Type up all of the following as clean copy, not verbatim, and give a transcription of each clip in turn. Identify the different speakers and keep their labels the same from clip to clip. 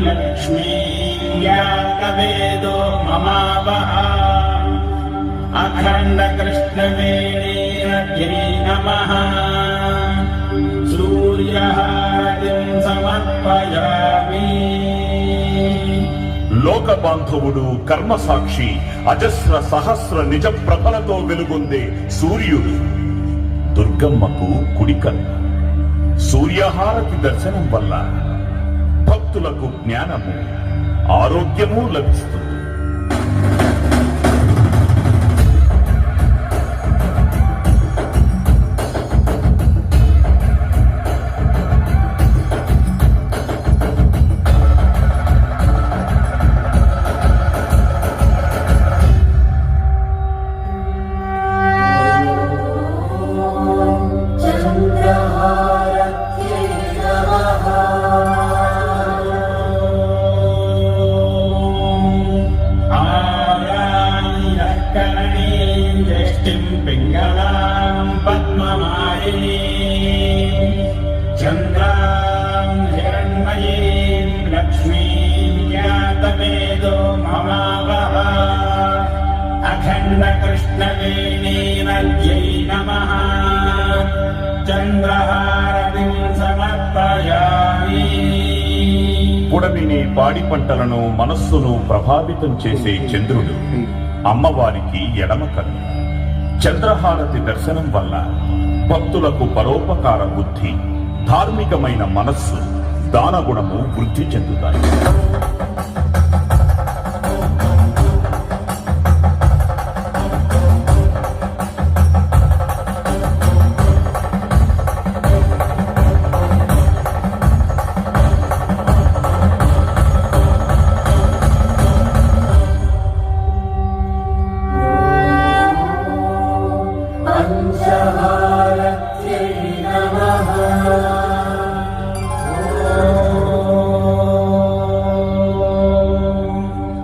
Speaker 1: लक्ष्मी यातवेदो ममावः अखंड कृष्णवेणीरत्यै नमः सूर्यहारतिं समर्पयामि।
Speaker 2: లోక బాంధవుడు కర్మసాక్షి అజస్ర సహస్ర నిజ ప్రభలతో వెలుగొందే సూర్యుడు దుర్గమ్మకు కుడికన్ను. సూర్యహారతి దర్శనం వల్ల భక్తులకు జ్ఞానము ఆరోగ్యము లభిస్తుంది.
Speaker 1: चन्द्रां हिरण्मयीं लक्ष्मीं यातवेदो ममावः अखंड कृष्णवेणीरत्यै नमः चन्द्रहारतिं समर्पयामि।
Speaker 2: పుడమిని పాడి పంటలను మనస్సును ప్రభావితం చేసే చంద్రుడు అమ్మవారికి ఎడమ కన్ను. చంద్రహారతి దర్శనం వల్ల భక్తులకు పరోపకార బుద్ధి, ధార్మికమైన మనస్సు, దానగుణము వృద్ధి చెందుతాయి.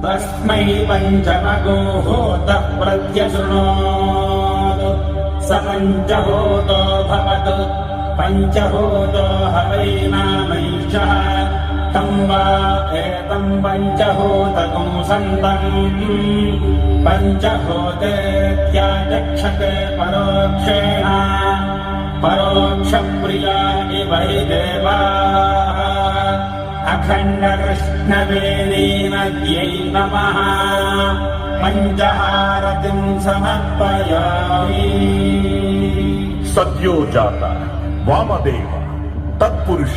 Speaker 1: तस्मै पंचमगो होतः प्रत्यशृणोतु स पञ्चहोतो भवतु पञ्चहोतो हवैनामैषः तं वा एतं पञ्चहोतकं सन्तम् पञ्चहोतेत्याचक्षते परोक्षेण परोक्षप्रिया इव हि देवाः अखंड कृष्णवेणीरत्यै नमः पंचहारतिं समर्पयामि।
Speaker 2: సద్యోజాత వామదేవ తత్పురుష